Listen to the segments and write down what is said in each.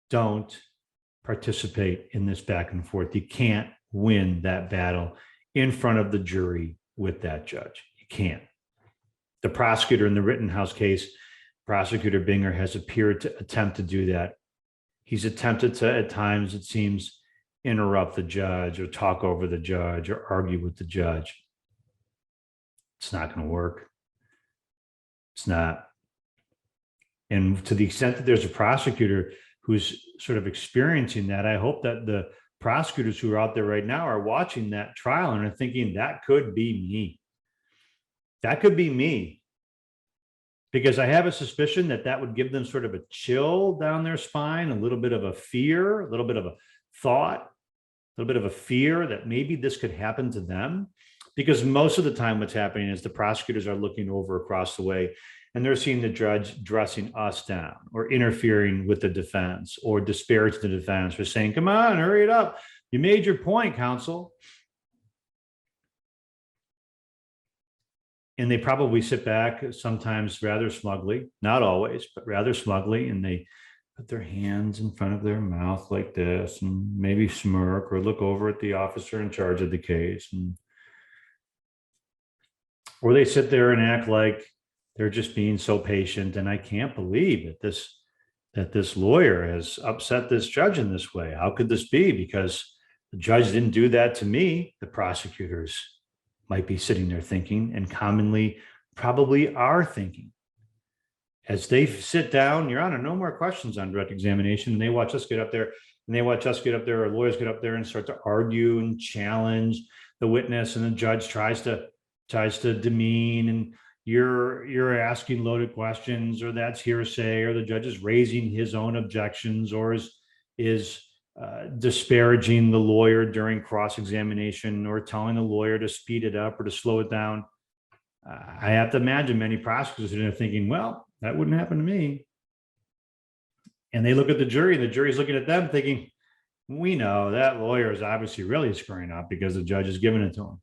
don't participate in this back and forth. You can't win that battle in front of the jury with that judge. You can't. The prosecutor in the Rittenhouse case, Prosecutor Binger, has appeared to attempt to do that. He's attempted to, at times, it seems, interrupt the judge or talk over the judge or argue with the judge. It's not going to work. It's not. And to the extent that there's a prosecutor who's sort of experiencing that, I hope that the prosecutors who are out there right now are watching that trial and are thinking, that could be me. That could be me. Because I have a suspicion that that would give them sort of a chill down their spine, a little bit of a fear, a little bit of a thought, a little bit of a fear that maybe this could happen to them. Because most of the time what's happening is the prosecutors are looking over across the way and they're seeing the judge dressing us down or interfering with the defense or disparaging the defense or saying, come on, hurry it up. You made your point, counsel. And they probably sit back sometimes rather smugly, not always, but rather smugly. And they put their hands in front of their mouth like this and maybe smirk or look over at the officer in charge of the case. Or they sit there and act like they're just being so patient. And I can't believe that this lawyer has upset this judge in this way. How could this be? Because the judge didn't do that to me. The prosecutors might be sitting there thinking, and commonly probably are thinking. As they sit down, Your Honor, no more questions on direct examination. And they watch us get up there, our lawyers get up there and start to argue and challenge the witness, and the judge tries to demean, and you're asking loaded questions, or that's hearsay, or the judge is raising his own objections, or is disparaging the lawyer during cross-examination, or telling the lawyer to speed it up or to slow it down. I have to imagine many prosecutors are thinking, well, that wouldn't happen to me. And they look at the jury, and the jury's looking at them thinking, we know that lawyer is obviously really screwing up because the judge is giving it to him.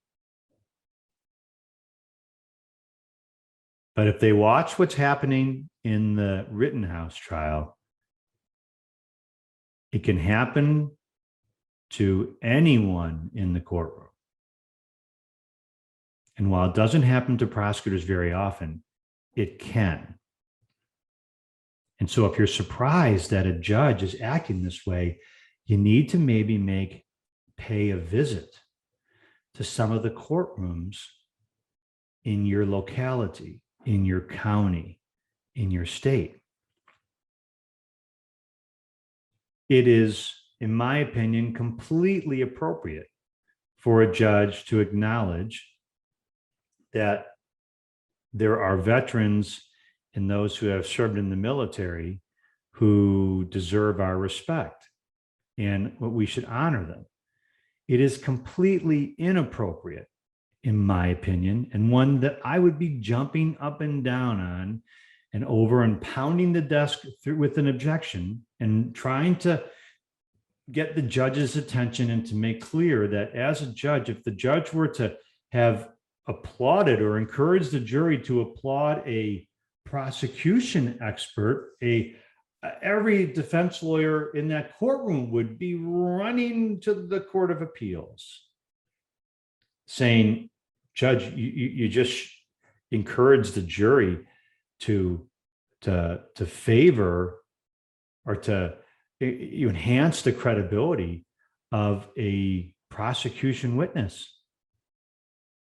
But if they watch what's happening in the Rittenhouse trial, it can happen to anyone in the courtroom. And while it doesn't happen to prosecutors very often, it can. And so if you're surprised that a judge is acting this way, you need to maybe pay a visit to some of the courtrooms in your locality, in your county, in your state. It is, in my opinion, completely appropriate for a judge to acknowledge that there are veterans and those who have served in the military who deserve our respect, and we should honor them. It is completely inappropriate, in my opinion, and one that I would be jumping up and down on and over and pounding the desk through with an objection and trying to get the judge's attention and to make clear that as a judge, if the judge were to have applauded or encouraged the jury to applaud a prosecution expert, every defense lawyer in that courtroom would be running to the Court of Appeals saying, Judge, you just encouraged the jury to favor or to you enhance the credibility of a prosecution witness.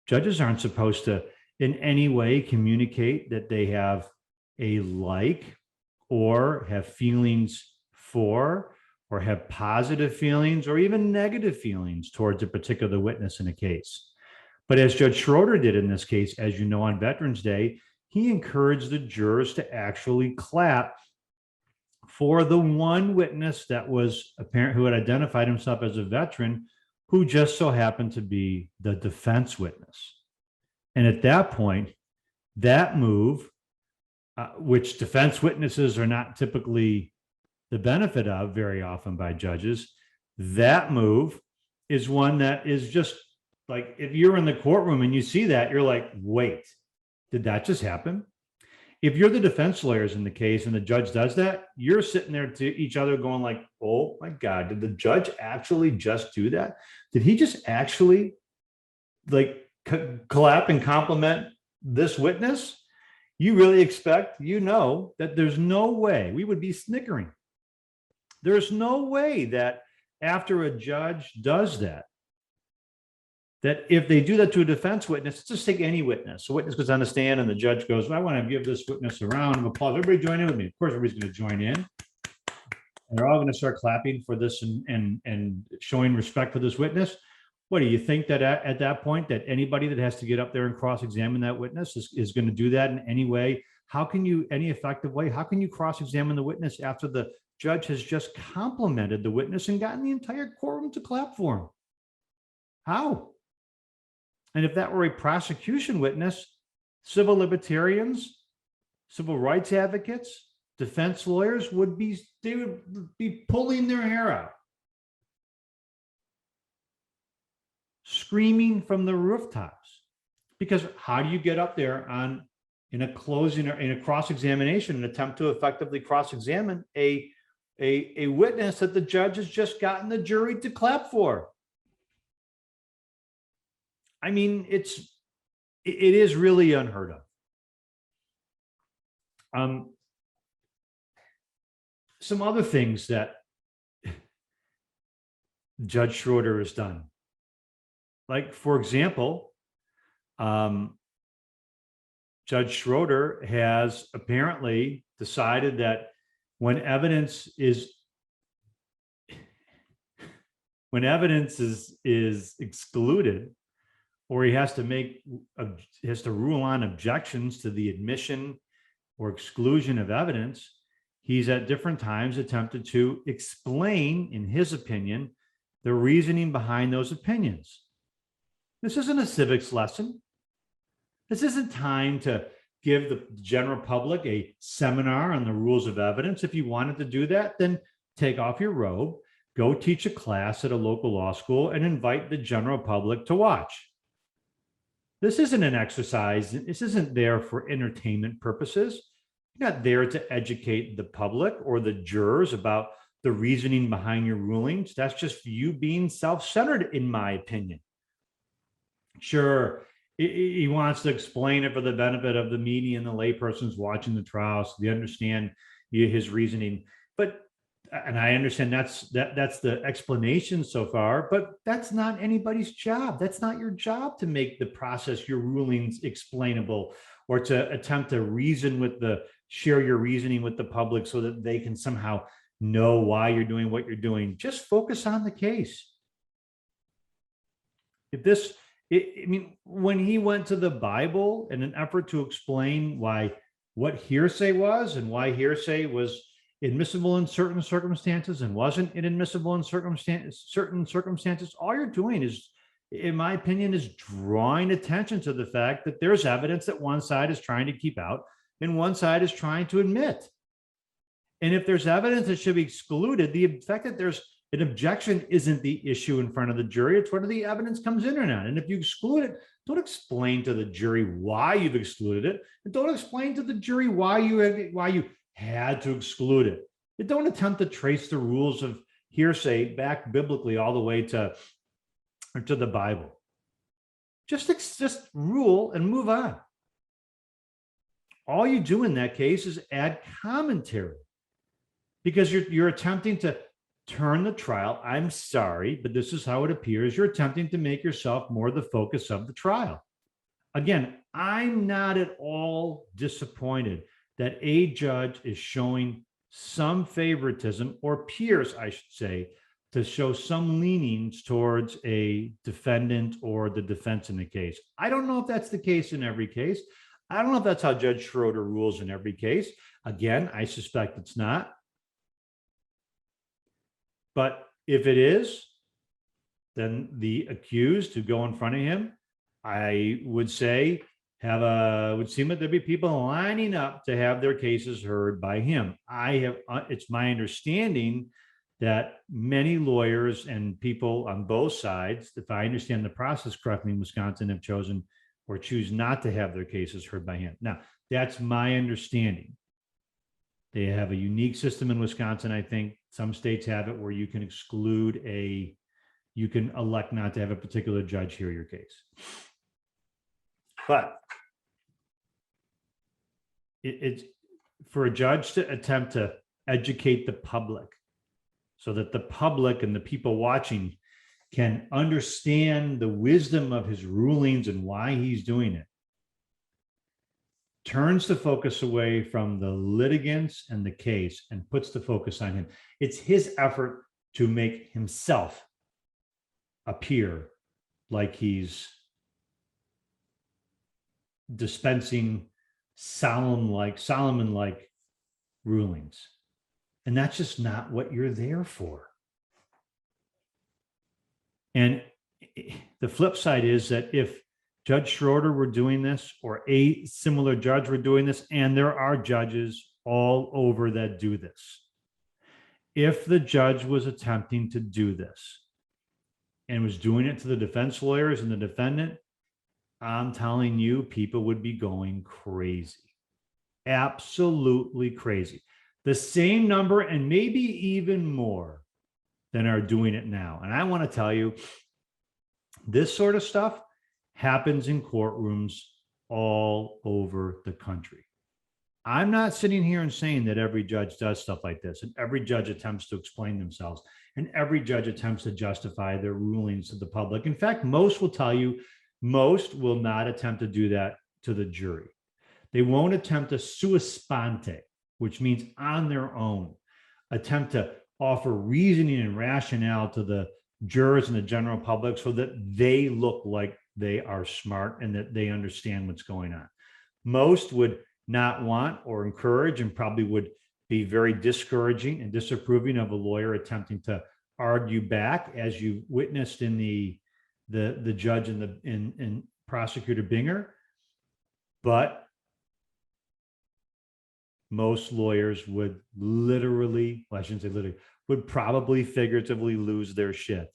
Judges aren't supposed to in any way communicate that they have a like or have feelings for or have positive feelings or even negative feelings towards a particular witness in a case. But as Judge Schroeder did in this case, as you know, on Veterans Day, he encouraged the jurors to actually clap for the one witness that was apparent who had identified himself as a veteran, who just so happened to be the defense witness. And at that point, that move, which defense witnesses are not typically the benefit of very often by judges, that move is one that is just like, if you're in the courtroom and you see that, you're like, wait, did that just happen? If you're the defense lawyers in the case and the judge does that, you're sitting there to each other going like, oh my God, did the judge actually just do that? Did he just actually like clap and compliment this witness? You really expect, that there's no way we would be snickering. There's no way that after a judge does that, that if they do that to a defense witness, let's just take any witness. A witness goes on the stand and the judge goes, well, I want to give this witness a round of applause. Everybody join in with me. Of course, everybody's going to join in. And they're all going to start clapping for this and showing respect for this witness. What do you think that at that point that anybody that has to get up there and cross-examine that witness is going to do that in any way? Any effective way, how can you cross-examine the witness after the judge has just complimented the witness and gotten the entire courtroom to clap for him? How? And if that were a prosecution witness, civil libertarians, civil rights advocates, defense lawyers would be pulling their hair out, screaming from the rooftops. Because how do you get up there in a closing or in a cross-examination, an attempt to effectively cross-examine a witness that the judge has just gotten the jury to clap for? I mean, it is really unheard of. Some other things that Judge Schroeder has done, like, for example, Judge Schroeder has apparently decided that when evidence is excluded, or he has to rule on objections to the admission or exclusion of evidence, he's at different times attempted to explain, in his opinion, the reasoning behind those opinions. This isn't a civics lesson. This isn't time to give the general public a seminar on the rules of evidence. If you wanted to do that, then take off your robe, go teach a class at a local law school, and invite the general public to watch. This isn't an exercise. This isn't there for entertainment purposes. You're not there to educate the public or the jurors about the reasoning behind your rulings. That's just you being self-centered, in my opinion. Sure, he wants to explain it for the benefit of the media and the laypersons watching the trial, so they understand his reasoning. And I understand that's the explanation so far, but that's not anybody's job. That's not your job to make the process, your rulings, explainable, or to attempt to share your reasoning with the public so that they can somehow know why you're doing what you're doing. Just focus on the case. When he went to the Bible in an effort to explain what hearsay was and why hearsay was admissible in certain circumstances and wasn't inadmissible in certain circumstances, all you're doing is, in my opinion, is drawing attention to the fact that there's evidence that one side is trying to keep out and one side is trying to admit. And if there's evidence that should be excluded, the fact that there's an objection isn't the issue in front of the jury. It's whether the evidence comes in or not. And if you exclude it, don't explain to the jury why you've excluded it. And don't explain to the jury why you had to exclude it. And don't attempt to trace the rules of hearsay back biblically all the way to the Bible. Just rule and move on. All you do in that case is add commentary, because you're attempting to turn the trial. I'm sorry, but this is how it appears. You're attempting to make yourself more the focus of the trial. Again, I'm not at all disappointed that a judge is showing some favoritism, or appears, I should say, to show some leanings towards a defendant or the defense in the case. I don't know if that's the case in every case. I don't know if that's how Judge Schroeder rules in every case. Again, I suspect it's not. But if it is, then the accused who go in front of him, I would say, would seem that there'd be people lining up to have their cases heard by him. It's my understanding that many lawyers and people on both sides, if I understand the process correctly in Wisconsin, have chosen or choose not to have their cases heard by him. Now, That's my understanding. They have a unique system in Wisconsin. I think some states have it where you can you can elect not to have a particular judge hear your case. But it's for a judge to attempt to educate the public so that the public and the people watching can understand the wisdom of his rulings and why he's doing it, turns the focus away from the litigants and the case and puts the focus on him. It's his effort to make himself appear like he's dispensing Solomon-like rulings. And that's just not what you're there for. And the flip side is that if Judge Schroeder were doing this, or a similar judge were doing this, and there are judges all over that do this, if the judge was attempting to do this and was doing it to the defense lawyers and the defendant, I'm telling you, people would be going crazy. Absolutely crazy. The same number and maybe even more than are doing it now. And I want to tell you, this sort of stuff happens in courtrooms all over the country. I'm not sitting here and saying that every judge does stuff like this, and every judge attempts to explain themselves, and every judge attempts to justify their rulings to the public. In fact, most will tell you, most will not attempt to do that to the jury. They won't attempt to sua sponte, which means on their own, attempt to offer reasoning and rationale to the jurors and the general public so that they look like they are smart and that they understand what's going on. Most would not want or encourage, and probably would be very discouraging and disapproving of a lawyer attempting to argue back, as you witnessed in the judge in prosecutor Binger. But most lawyers would literally, well, I shouldn't say literally, would probably figuratively lose their shit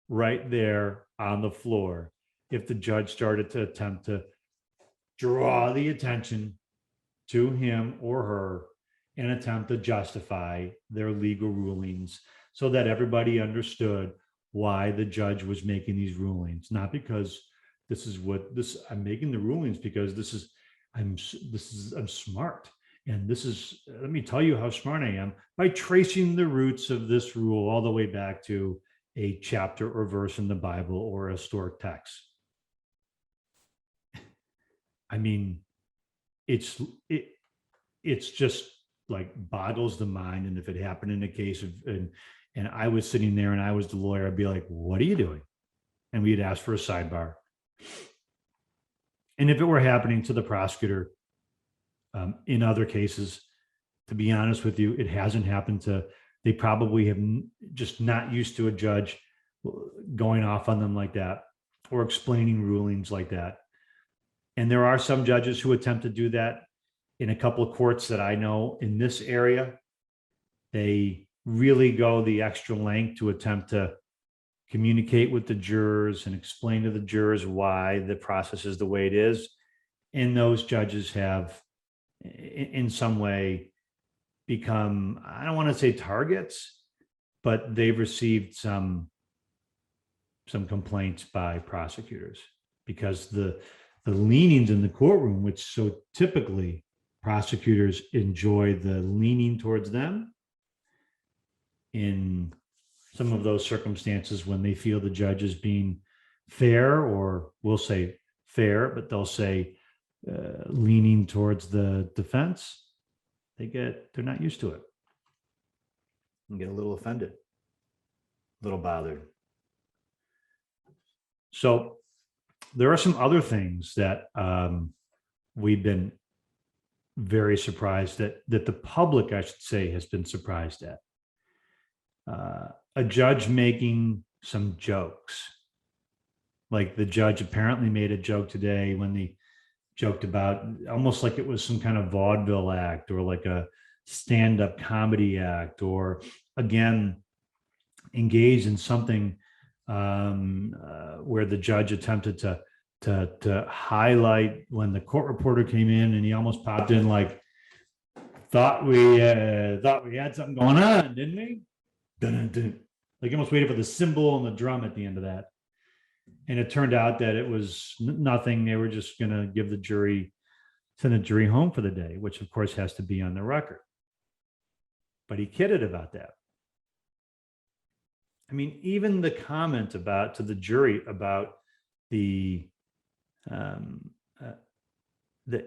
right there on the floor if the judge started to attempt to draw the attention to him or her and attempt to justify their legal rulings so that everybody understood why the judge was making these rulings. Not because I'm making the rulings because I'm smart. And let me tell you how smart I am by tracing the roots of this rule all the way back to a chapter or verse in the Bible or a historic text. I mean, it's just like boggles the mind. And if it happened in a case of, and I was sitting there and I was the lawyer, I'd be like, what are you doing? And we'd ask for a sidebar. And if it were happening to the prosecutor, in other cases, to be honest with you, it hasn't happened to, they probably have just not used to a judge going off on them like that or explaining rulings like that. And there are some judges who attempt to do that in a couple of courts that I know in this area. They really go the extra length to attempt to communicate with the jurors and explain to the jurors why the process is the way it is. And those judges have in some way become, I don't want to say targets, but they've received some complaints by prosecutors because the leanings in the courtroom, which so typically prosecutors enjoy the leaning towards them in some of those circumstances when they feel the judge is being fair, or we'll say fair, but they'll say leaning towards the defense, they're not used to it and get a little offended, a little bothered. So there are some other things that we've been very surprised that the public, I should say, has been surprised at. A judge making some jokes. Like the judge apparently made a joke today when they joked about almost like it was some kind of vaudeville act or like a stand-up comedy act, or again, engaged in something where the judge attempted to to highlight when the court reporter came in and he almost popped in like, thought we had something going on, didn't we? Dun, dun, dun. Like almost waited for the cymbal and the drum at the end of that. And it turned out that it was nothing. They were just going to give the jury, send the jury home for the day, which of course has to be on the record. But he kidded about that. I mean, even the comment to the jury about the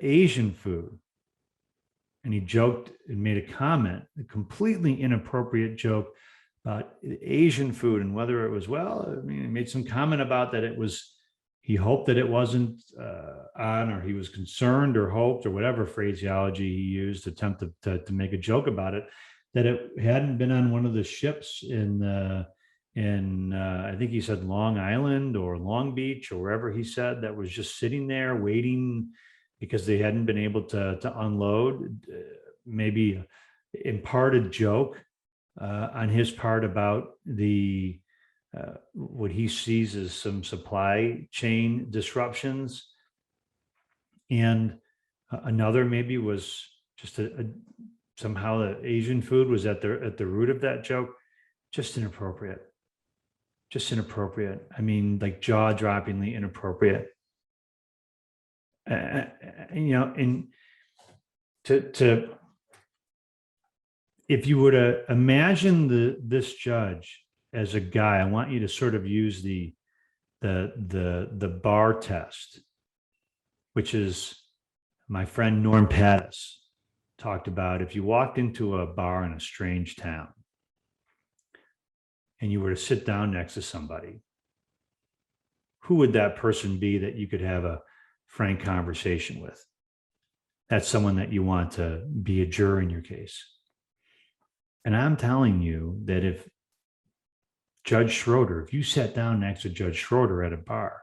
Asian food, and he joked and made a comment, a completely inappropriate joke about Asian food and whether it was, well, I mean, he made some comment about that he hoped that it wasn't on, or he was concerned or hoped, or whatever phraseology he used to attempt to make a joke about it, that it hadn't been on one of the ships in I think he said Long Island or Long Beach or wherever he said, that was just sitting there waiting because they hadn't been able to unload. Maybe in part a joke on his part about the what he sees as some supply chain disruptions, and another maybe was just somehow the Asian food was at the root of that joke. Just inappropriate. I mean, like jaw-droppingly inappropriate. And to if you were to imagine this judge as a guy, I want you to sort of use the bar test, which is my friend Norm Pattis talked about. If you walked into a bar in a strange town and you were to sit down next to somebody, who would that person be that you could have a frank conversation with? That's someone that you want to be a juror in your case. And I'm telling you that if Judge Schroeder, if you sat down next to Judge Schroeder at a bar,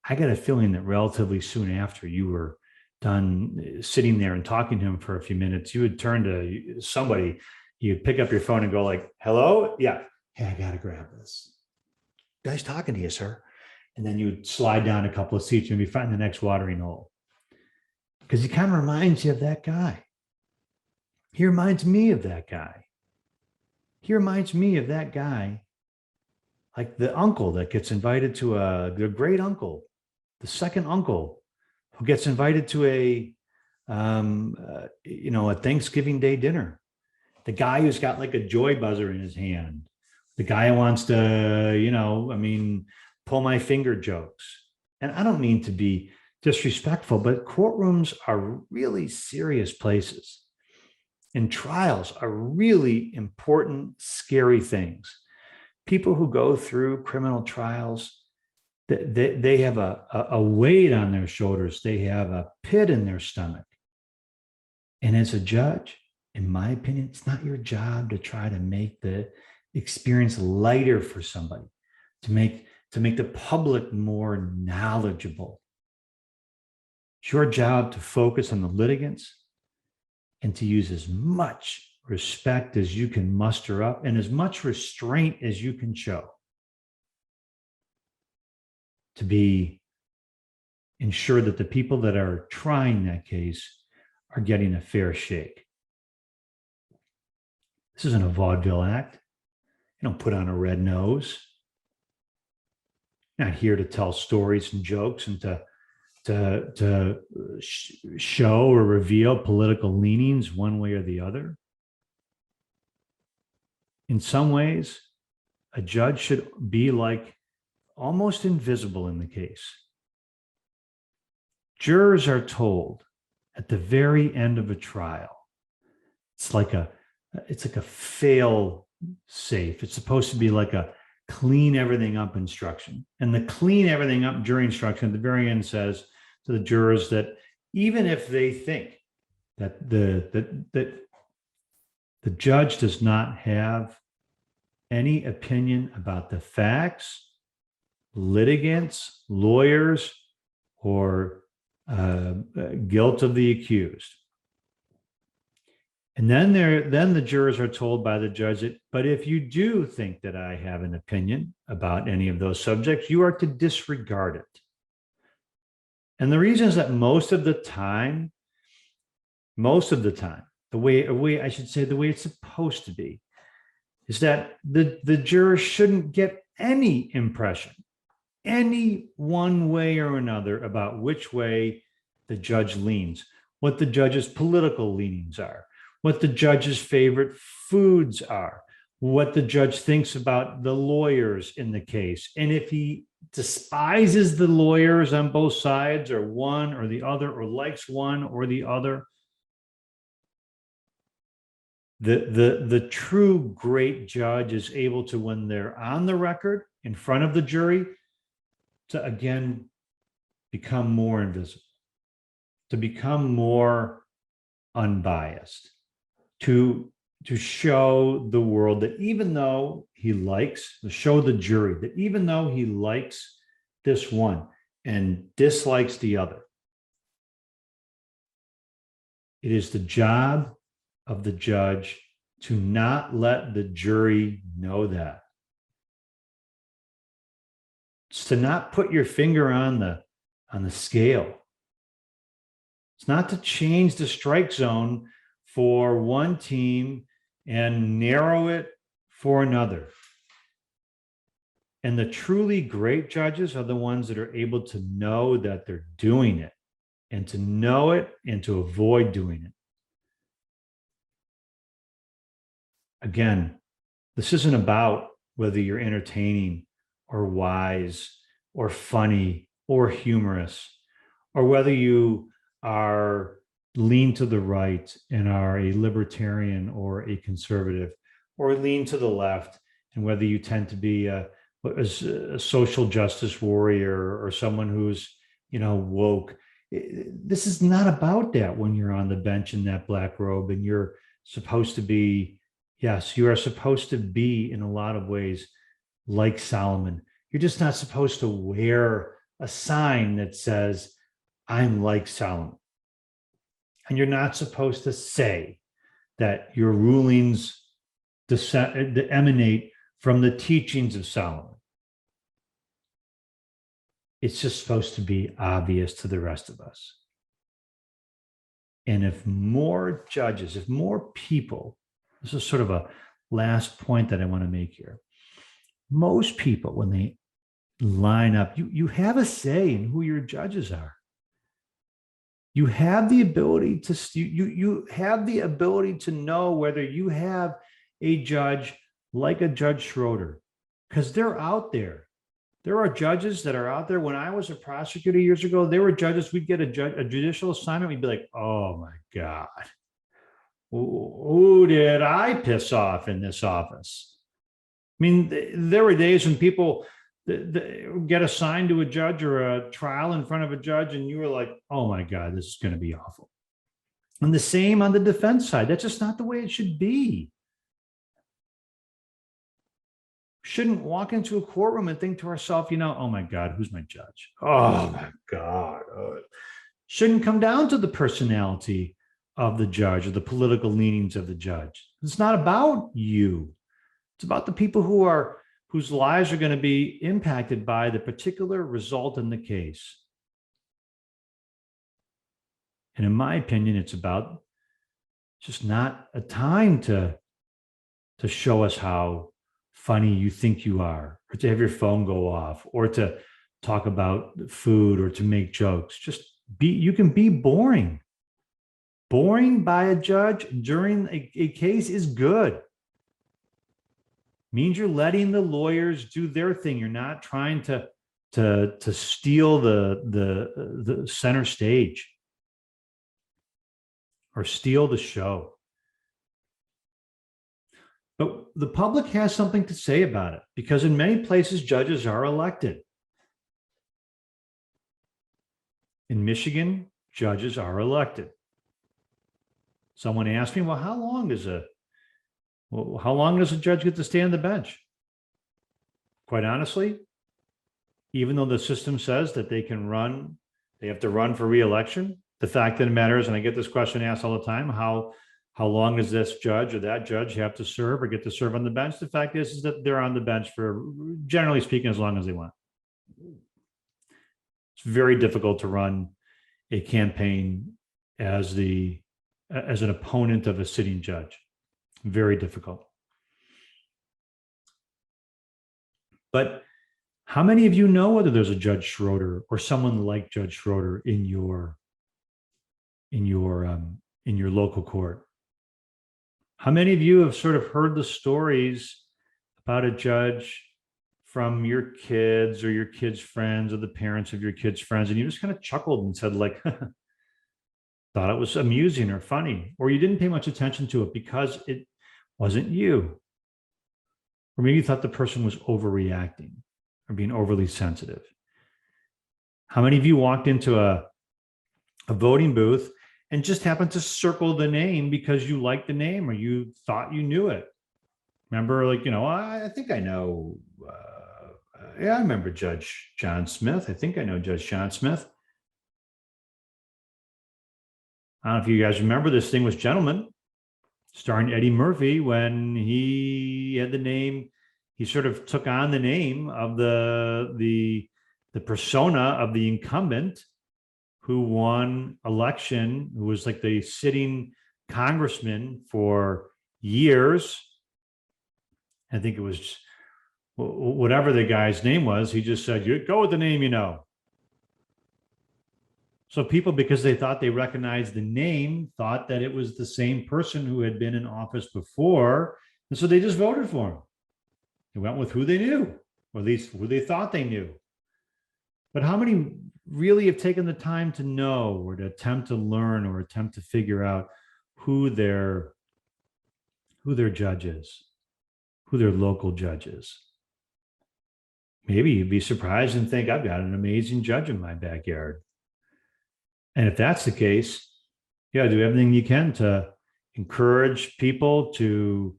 I got a feeling that relatively soon after you were done sitting there and talking to him for a few minutes, you would turn to somebody, you'd pick up your phone and go like, hello? Yeah. Hey, I got to grab this. Guy's talking to you, sir. And then you would slide down a couple of seats and be finding the next watering hole. Because he kind of reminds you of that guy. He reminds me of that guy. Like the uncle that gets invited to the great uncle, the second uncle who gets invited to a Thanksgiving Day dinner. The guy who's got like a joy buzzer in his hand. The guy who wants to, pull my finger jokes. And I don't mean to be disrespectful, but courtrooms are really serious places. And trials are really important, scary things. People who go through criminal trials, they have a weight on their shoulders. They have a pit in their stomach. And as a judge, in my opinion, it's not your job to try to make the experience lighter for somebody, to make the public more knowledgeable. It's your job to focus on the litigants and to use as much respect as you can muster up and as much restraint as you can show to ensure that the people that are trying that case are getting a fair shake. This isn't a vaudeville act. You don't put on a red nose. You're not here to tell stories and jokes and to show or reveal political leanings one way or the other. In some ways, a judge should be like almost invisible in the case. Jurors are told at the very end of a trial, it's like a fail safe. It's supposed to be like a clean everything up instruction. And the clean everything up jury instruction at the very end says to the jurors that even if they think that the judge does not have any opinion about the facts, litigants, lawyers, or guilt of the accused. And then the jurors are told by the judge that, but if you do think that I have an opinion about any of those subjects, you are to disregard it. And the reason is that most of the time, the way I should say, the way it's supposed to be, is that the juror shouldn't get any impression, any one way or another, about which way the judge leans, what the judge's political leanings are, what the judge's favorite foods are, what the judge thinks about the lawyers in the case. And if he despises the lawyers on both sides, or one or the other, or likes one or the other, the true great judge is able to, when they're on the record in front of the jury, to again become more invisible, to become more unbiased, to show the world that even though he likes, to show the jury that even though he likes this one and dislikes the other, it is the job of the judge to not let the jury know that. It's to not put your finger on the scale. It's not to change the strike zone for one team and narrow it for another. And the truly great judges are the ones that are able to know that they're doing it, and to know it and to avoid doing it. Again, this isn't about whether you're entertaining or wise or funny or humorous, or whether you are lean to the right and are a libertarian or a conservative, or lean to the left, and whether you tend to be a social justice warrior or someone who's, woke. This is not about that when you're on the bench in that black robe, and you're supposed to be, yes, you are supposed to be in a lot of ways like Solomon. You're just not supposed to wear a sign that says, I'm like Solomon. And you're not supposed to say that your rulings emanate from the teachings of Solomon. It's just supposed to be obvious to the rest of us. And if more judges, if more people, this is sort of a last point that I want to make here. Most people, when they line up, you have a say in who your judges are. You have the ability to you have the ability to know whether you have a judge like a Judge Schroeder, because they're out there. There are judges that are out there. When I was a prosecutor years ago, there were judges, we'd get a judicial assignment, we'd be like, oh my God, who did I piss off in this office? I mean, there were days when people get assigned to a judge or a trial in front of a judge, and you were like, oh my God, this is going to be awful. And the same on the defense side. That's just not the way it should be. Shouldn't walk into a courtroom and think to ourselves, oh my God, who's my judge? Oh my God. Shouldn't come down to the personality of the judge or the political leanings of the judge. It's not about you. It's about the people whose lives are going to be impacted by the particular result in the case. And in my opinion, it's about just not a time to show us how funny you think you are, or to have your phone go off, or to talk about food, or to make jokes. You can be boring. Boring by a judge during a case is good. Means you're letting the lawyers do their thing. You're not trying to steal the center stage or steal the show. But the public has something to say about it, because in many places, judges are elected. In Michigan, judges are elected. Someone asked me, well, how long does a judge get to stay on the bench? Quite honestly, even though the system says that they have to run for re-election, the fact of the matter is, and I get this question asked all the time, how long does this judge or that judge have to serve or get to serve on the bench? The fact is that they're on the bench for, generally speaking, as long as they want. It's very difficult to run a campaign as an opponent of a sitting judge. Very difficult. But how many of you know whether there's a Judge Schroeder or someone like Judge Schroeder in your local court? How many of you have sort of heard the stories about a judge from your kids or your kids' friends or the parents of your kids' friends, and you just kind of chuckled and said, like, thought it was amusing or funny, or you didn't pay much attention to it because it wasn't you? Or maybe you thought the person was overreacting or being overly sensitive. How many of you walked into a voting booth and just happened to circle the name because you liked the name or you thought you knew it? Remember, like, I think I know, I remember Judge John Smith. I think I know Judge John Smith. I don't know if you guys remember this thing was Gentleman, starring Eddie Murphy, when he had the name, he sort of took on the name of the persona of the incumbent who won election, who was like the sitting congressman for years. I think it was whatever the guy's name was. He just said, "You go with the name you know." So people, because they thought they recognized the name, thought that it was the same person who had been in office before. And so they just voted for him. They went with who they knew, or at least who they thought they knew. But how many really have taken the time to know or to attempt to learn or attempt to figure out who their judge is, who their local judge is? Maybe you'd be surprised and think, I've got an amazing judge in my backyard. And if that's the case, yeah, do everything you can to encourage people to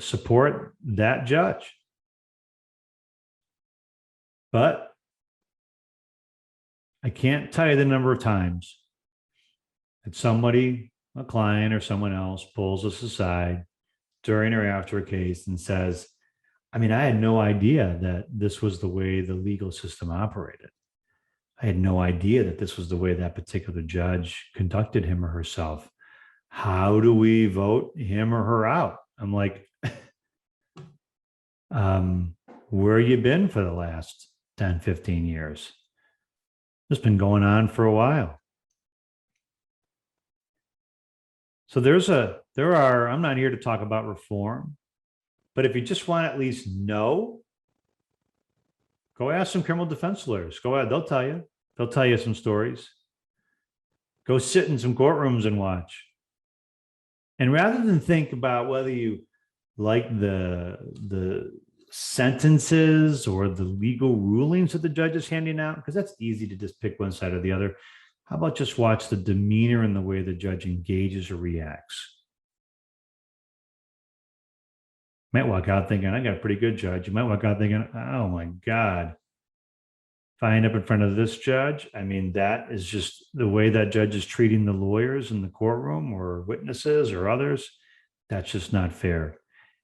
support that judge. But I can't tell you the number of times that somebody, a client or someone else, pulls us aside during or after a case and says, I had no idea that this was the way the legal system operated. I had no idea that this was the way that particular judge conducted him or herself. How do we vote him or her out? I'm like, where you been for the last 10, 15 years? It's been going on for a while. So I'm not here to talk about reform, but if you just want to at least know, go ask some criminal defense lawyers. Go ahead, they'll tell you. They'll tell you some stories. Go sit in some courtrooms and watch. And rather than think about whether you like the sentences or the legal rulings that the judge is handing out, because that's easy to just pick one side or the other, how about just watch the demeanor and the way the judge engages or reacts? You might walk out thinking, I got a pretty good judge. You might walk out thinking, oh my God, if I end up in front of this judge, that is just the way that judge is treating the lawyers in the courtroom or witnesses or others. That's just not fair.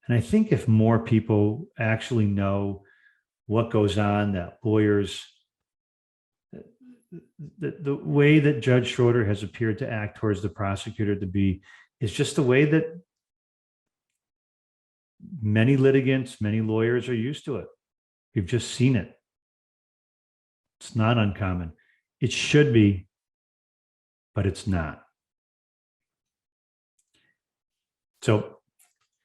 And I think if more people actually know what goes on, that lawyers, the way that Judge Schroeder has appeared to act towards the prosecutor is just the way that many litigants, many lawyers are used to it. We've just seen it. It's not uncommon. It should be, but it's not. So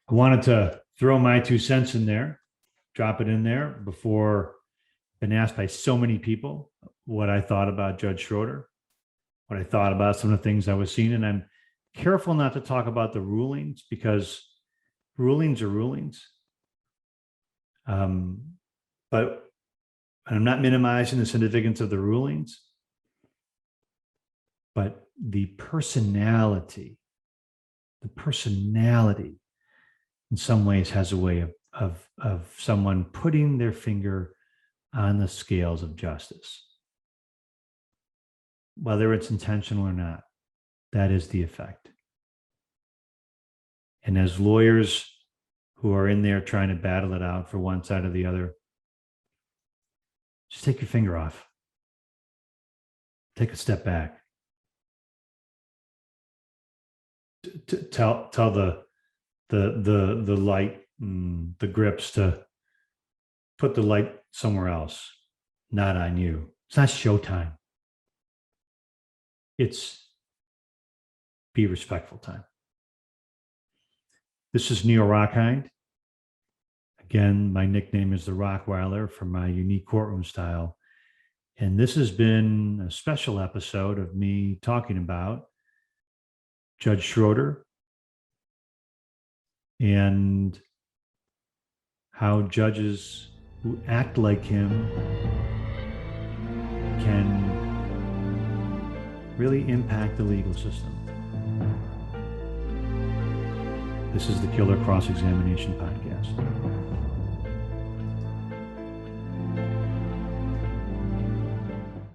I wanted to throw my 2 cents in there, drop it in there before been asked by so many people what I thought about Judge Schroeder, what I thought about some of the things I was seeing. And I'm careful not to talk about the rulings because rulings are rulings. But I'm not minimizing the significance of the rulings, but the personality in some ways has a way of someone putting their finger on the scales of justice. Whether it's intentional or not, that is the effect. And as lawyers who are in there trying to battle it out for one side or the other, just take your finger off. take a step back. Tell the light, the grips to put the light somewhere else, not on you. It's not showtime. It's be respectful time. This is Neil Rockhind. Again, my nickname is the Rockweiler for my unique courtroom style. And this has been a special episode of me talking about Judge Schroeder and how judges who act like him can really impact the legal system. This is the Killer Cross-Examination Podcast.